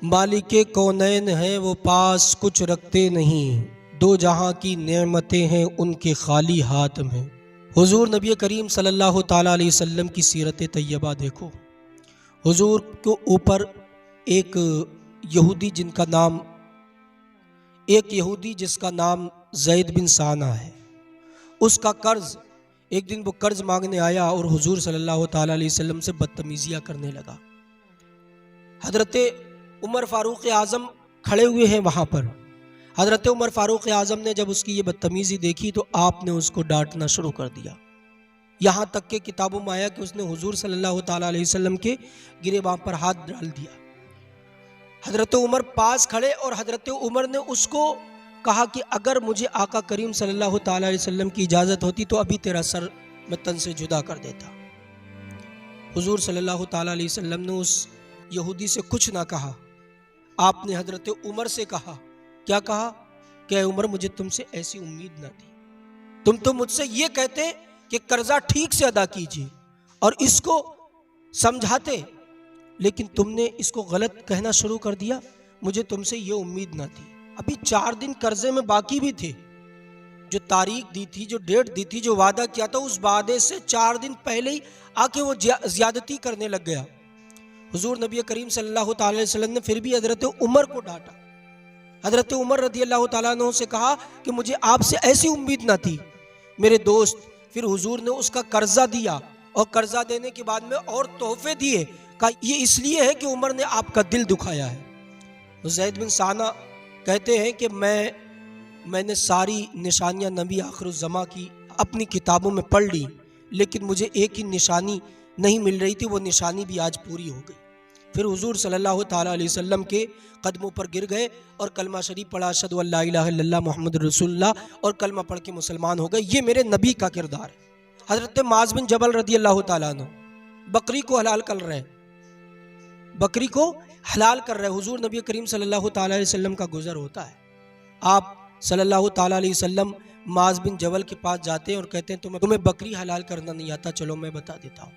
मालिके कौनैन हैं वो पास कुछ रखते नहीं, दो जहां की नेमतें हैं उनके खाली हाथ में। हुजूर नबी करीम सल्लल्लाहु ताला अलैहि वसल्लम की सीरत तैयबा देखो। हुजूर के ऊपर एक यहूदी जिसका नाम ज़ैद बिन साना है, उसका कर्ज, एक दिन वो कर्ज मांगने आया और हुजूर सल्लल्लाहु ताला अलैहि वसल्लम से बदतमीजियाँ करने लगा। हजरत उमर फ़ारूक आज़म खड़े हुए हैं वहाँ पर। हजरत उमर फ़ारूक आज़म ने जब उसकी ये बदतमीज़ी देखी तो आपने उसको डांटना शुरू कर दिया। यहाँ तक के किताबों में आया कि उसने हुजूर सल्लल्लाहु ताला अलैहि वसल्लम के गिरेबां पर हाथ डाल दिया। हजरत उमर पास खड़े और हजरत उमर ने उसको कहा कि अगर मुझे आका करीम सल्लल्लाहु ताला अलैहि वसल्लम की इजाज़त होती तो अभी तेरा सर मैं तन से जुदा कर देता। हुजूर सल्लल्लाहु ताला अलैहि वसल्लम ने उस यहूदी से कुछ ना कहा। आपने हजरत उमर से कहा, क्या कहा? क्या उमर, मुझे तुमसे ऐसी उम्मीद ना थी। तुम तो मुझसे ये कहते कि कर्जा ठीक से अदा कीजिए और इसको समझाते, लेकिन तुमने इसको गलत कहना शुरू कर दिया। मुझे तुमसे ये उम्मीद ना थी। अभी 4 दिन कर्जे में बाकी भी थे। जो तारीख दी थी, जो डेट दी थी, जो वादा किया था, उस वादे से 4 दिन पहले ही आके वो ज्यादती करने लग गया। हुजूर नबी करीम सल्लल्लाहु ताला अलैहि वसल्लम ने फिर भी हजरत उमर को डांटा। हजरत उमर रदी अल्लाह ताला अन्हु से कहा कि मुझे आपसे ऐसी उम्मीद ना थी मेरे दोस्त। फिर हुजूर ने उसका कर्जा दिया और कर्जा देने के बाद में और तोहफे दिए। कहा ये इसलिए है कि उमर ने आपका दिल दुखाया है। ज़ैद बिन साना कहते हैं कि मैंने सारी निशानियां नबी आखिरुज़्ज़मा की अपनी किताबों में पढ़ ली, लेकिन मुझे एक ही निशानी नहीं मिल रही थी। वो निशानी भी आज पूरी हो गई। फिर हुजूर सल्लल्लाहु ताला अलैहि वसल्लम के कदमों पर गिर गए और कलमा शरीफ पढ़ा, अशहदु अल्ला इलाहा इल्लल्लाह मुहम्मद रसूलुल्लाह, और कलमा पढ़ के मुसलमान हो गए। ये मेरे नबी का किरदार है। हजरत माज़ बिन जबल रदी अल्लाह ताला अन्हु बकरी को हलाल कर रहे हैं, बकरी को हलाल कर रहे हैं। हुजूर नबी करीम सल्लल्लाहु ताला अलैहि वसल्लम का गुजर होता है। आप सल्लल्लाहु ताला अलैहि वसल्लम माज़ बिन जबल के पास जाते हैं और कहते हैं तुम्हें बकरी हलाल करना नहीं आता, चलो मैं बता देता हूँ।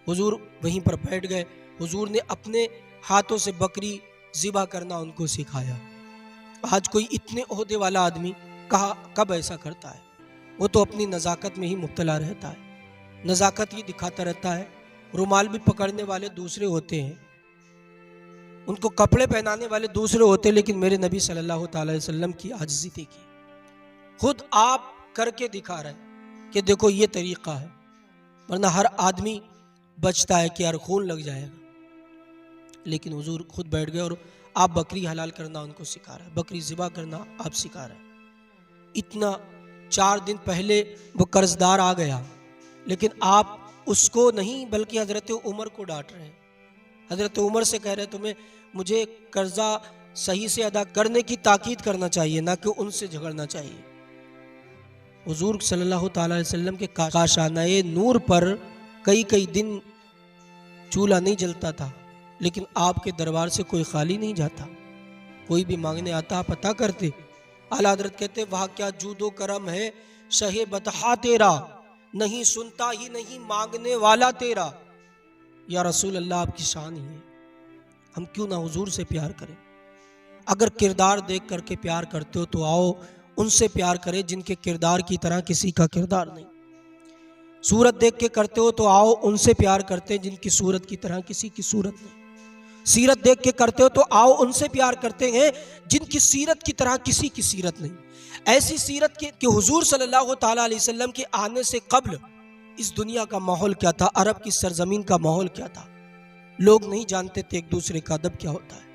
हुजूर वहीं पर बैठ गए। हुजूर ने अपने हाथों से बकरी ज़िबा करना उनको सिखाया। आज कोई इतने ओहदे वाला आदमी कब ऐसा करता है? वो तो अपनी नज़ाकत में ही मुब्तला रहता है, नज़ाकत ही दिखाता रहता है। रुमाल भी पकड़ने वाले दूसरे होते हैं, उनको कपड़े पहनाने वाले दूसरे होते हैं, लेकिन मेरे नबी सल्लल्लाहु ताला अलैहि वसल्लम की आजिज़ी देखी। खुद आप करके दिखा रहे हैं कि देखो ये तरीक़ा है। वरना हर आदमी बचता है कि यार खून लग जाएगा, लेकिन हुजूर खुद बैठ गए और आप बकरी हलाल करना उनको सिखा रहे हैं, बकरी ज़िबा करना आप सिखा रहे हैं। इतना 4 दिन पहले वो कर्जदार आ गया, लेकिन आप उसको नहीं बल्कि हजरत उमर को डांट रहे हैं। हजरत उमर से कह रहे हैं तुम्हें मुझे कर्जा सही से अदा करने की ताकीद करना चाहिए, ना कि उनसे झगड़ना चाहिए। हुजूर सल्लल्लाहु ताला अलैहि वसल्लम के काशानाए नूर पर कई दिन चूल्हा नहीं जलता था, लेकिन आपके दरबार से कोई खाली नहीं जाता। कोई भी मांगने आता आप अता करते। आला हज़रत कहते वहाँ क्या जूदो करम है शहे बतहा तेरा, नहीं सुनता ही नहीं मांगने वाला तेरा। या रसूल अल्लाह आपकी शान ही है। हम क्यों ना हुजूर से प्यार करें? अगर किरदार देख करके प्यार करते हो तो आओ उनसे प्यार करें जिनके किरदार की तरह किसी का किरदार नहीं। सूरत देख के करते हो तो आओ उनसे प्यार करते हैं जिनकी सूरत की तरह किसी की सूरत नहीं। सीरत देख के करते हो तो आओ उनसे प्यार करते हैं जिनकी सीरत की तरह किसी की सीरत नहीं। ऐसी सीरत कि हुजूर सल्लल्लाहु ताला अलैहि वसल्लम के आने से कब्ल इस दुनिया का माहौल क्या था, अरब की सरजमीन का माहौल क्या था। लोग नहीं जानते थे एक दूसरे का अदब क्या होता है।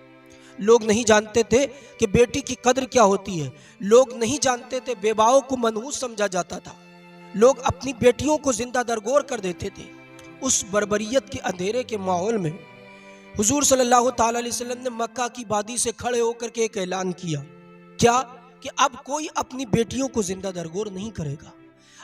लोग नहीं जानते थे कि बेटी की कद्र क्या होती है। लोग नहीं जानते थे बेवाओं को मनहूस समझा जाता था। लोग अपनी बेटियों को जिंदा दरगोर कर देते थे। उस बर्बरियत के अंधेरे के माहौल में हुजूर सल्लल्लाहु ताला अलैहि वसल्लम ने मक्का की वादी से खड़े होकर के एक ऐलान किया, क्या कि अब कोई अपनी बेटियों को जिंदा दरगोर नहीं करेगा,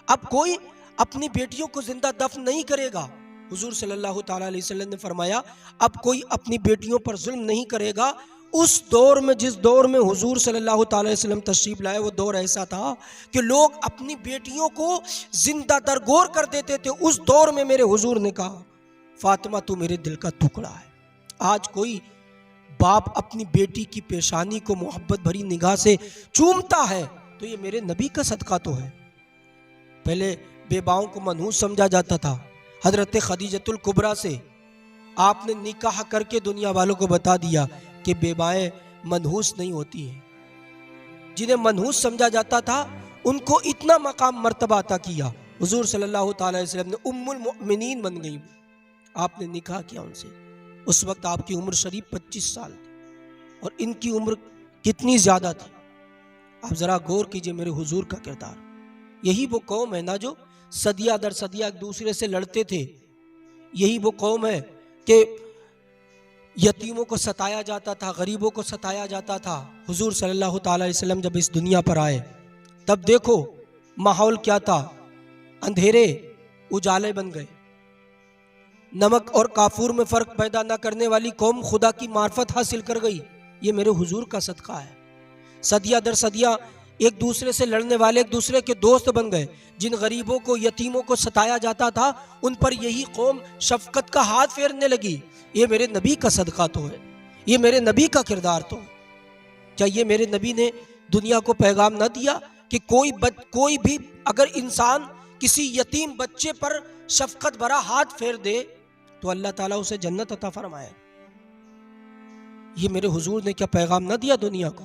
अब कोई अपनी बेटियों को जिंदा दफन नहीं करेगा। हुजूर सल्लल्लाहु ताला अलैहि वसल्लम ने फरमाया अब कोई अपनी बेटियों पर जुल्म नहीं करेगा। उस दौर में, जिस दौर में हुजूर सल्लल्लाहु ताला अलैहि वसल्लम तशरीफ लाए, वो दौर ऐसा था कि लोग अपनी बेटियों को जिंदा दरगोर कर देते थे। उस दौर में मेरे हुजूर ने कहा फातिमा तू मेरे दिल का टुकड़ा है। आज कोई बाप अपनी बेटी की पेशानी को मोहब्बत भरी निगाह से चूमता है तो ये मेरे नबी का सदका तो है। पहले बेबाओं को मनहूस समझा जाता था। हजरत खदीजतुल कुबरा से आपने निकाह करके दुनिया वालों को बता दिया कि बेबाएं मनहूस नहीं होती हैं। जिन्हें मनहूस समझा जाता था उनको इतना मकाम मर्तबा अता किया। हुजूर सल्लल्लाहु अलैहि वसल्लम ने उम्मुल मोमिनीन बन गई। आपने निकाह किया उनसे। उस वक्त आपकी उम्र शरीफ 25 साल थी और इनकी उम्र कितनी ज्यादा थी। आप जरा गौर कीजिए मेरे हुजूर का किरदार। यही वो कौम है ना जो सदिया दर सदिया एक दूसरे से लड़ते थे। यही वो कौम है कि यतीमों को सताया जाता था, गरीबों को सताया जाता था। हुजूर सल्लल्लाहु अलैहि वसल्लम जब इस दुनिया पर आए तब देखो माहौल क्या था। अंधेरे उजाले बन गए। नमक और काफूर में फर्क पैदा न करने वाली कौम खुदा की मार्फत हासिल कर गई। ये मेरे हुजूर का सदका है। सदिया दर सदिया एक दूसरे से लड़ने वाले एक दूसरे के दोस्त बन गए। जिन गरीबों को यतीमों को सताया जाता था उन पर यही कौम शफकत का हाथ फेरने लगी। ये मेरे नबी का सदका तो है, ये मेरे नबी का किरदार तो है। क्या ये मेरे नबी ने दुनिया को पैगाम न दिया कि कोई भी अगर इंसान किसी यतीम बच्चे पर शफकत भरा हाथ फेर दे तो अल्लाह ताला उसे जन्नत अता फरमाए। ये मेरे हुजूर ने क्या पैगाम न दिया दुनिया को।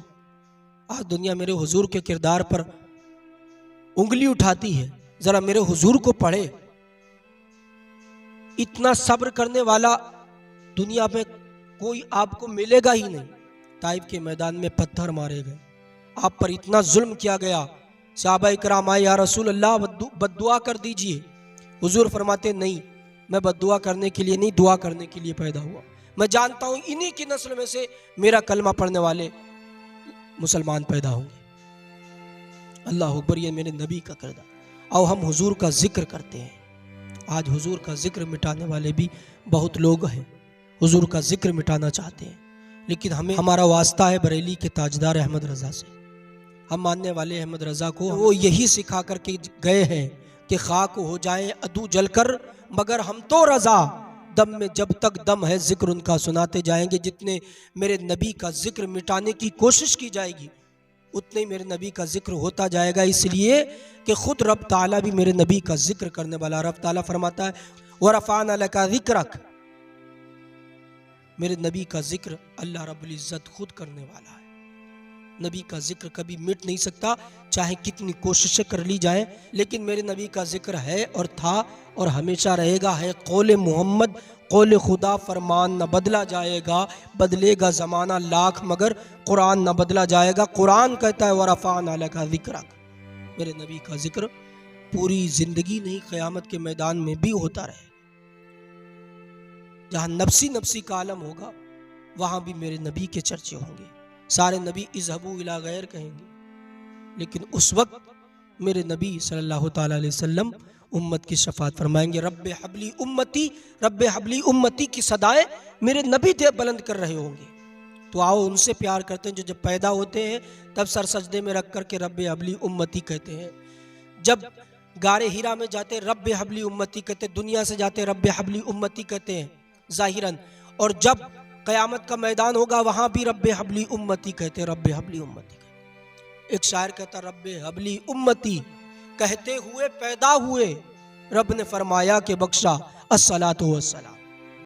आज दुनिया मेरे हुजूर के किरदार पर उंगली उठाती है। जरा मेरे हुजूर को पढ़े। इतना सब्र करने वाला दुनिया में कोई आपको मिलेगा ही नहीं। ताइफ के मैदान में पत्थर मारे गए, आप पर इतना जुल्म किया गया। सहाबा इकराम आए, या रसूल अल्लाह बद्दुआ कर दीजिए। हुजूर फरमाते नहीं, मैं बद्दुआ करने के लिए नहीं, दुआ करने के लिए पैदा हुआ। मैं जानता हूं इन्हीं की नस्ल में से मेरा कलमा पढ़ने वाले मुसलमान पैदा होंगे। अल्लाह अकबर, ये मेरे नबी का किरदार। आओ हम हुजूर का जिक्र करते हैं। आज हुजूर का जिक्र मिटाने वाले भी बहुत लोग हैं। हुजूर का जिक्र मिटाना चाहते हैं, लेकिन हमारा वास्ता है बरेली के ताजदार अहमद रजा से। हम मानने वाले अहमद रजा को वो यही सिखा करके गए हैं कि खाक हो जाए अदू जलकर मगर हम तो रजा, दम में जब तक दम है जिक्र उनका सुनाते जाएंगे। जितने मेरे नबी का जिक्र मिटाने की कोशिश की जाएगी उतने ही मेरे नबी का जिक्र होता जाएगा। इसलिए कि खुद रब ताला भी मेरे नबी का जिक्र करने वाला। रब ताला फरमाता है वरफ़अना लका ज़िक्रक, मेरे नबी का जिक्र अल्लाह रब्बुल इज़्ज़त खुद करने वाला है। नबी का जिक्र कभी मिट नहीं सकता, चाहे कितनी कोशिशें कर ली जाएं, लेकिन मेरे नबी का जिक्र है और था और हमेशा रहेगा। है कौले मोहम्मद कौले खुदा, फरमान न बदला जाएगा, बदलेगा ज़माना लाख मगर कुरान न बदला जाएगा। कुरान कहता है वरफ़अना लका ज़िक्रक, मेरे नबी का जिक्र पूरी ज़िंदगी नहीं क़यामत के मैदान में भी होता रहे। जहाँ नफ्सी नफ्सी का आलम होगा वहाँ भी मेरे नबी के चर्चे होंगे। सारे नबी इज़हबू इला गैर कहेंगे, लेकिन उस वक्त मेरे नबी सल्लल्लाहु ताला अलैहि वसल्लम उम्मत की शफात फरमाएंगे। रब्बे हबली उम्मती, रब्बे हबली उम्मती की सदाएं मेरे नबी दे बुलंद कर रहे होंगे। तो आओ उनसे प्यार करते हैं जो जब पैदा होते हैं तब सर सजदे में रख करके रब्बे हबली उम्मती कहते हैं। जब गारे हीरा में जाते रब्बे हबली उम्मती कहते, दुनिया से जाते रब्बे हबली उम्मती कहते हैं ज़ाहिरन, और जब क़यामत का मैदान होगा वहाँ भी रब्बे हबली उम्मती कहते, रब्बे हबली उम्मती कहते। एक शायर कहता रब्बे हबली उम्मती कहते हुए पैदा हुए, रब ने फरमाया कि बख्शा अस्सलातु वस्सलाम।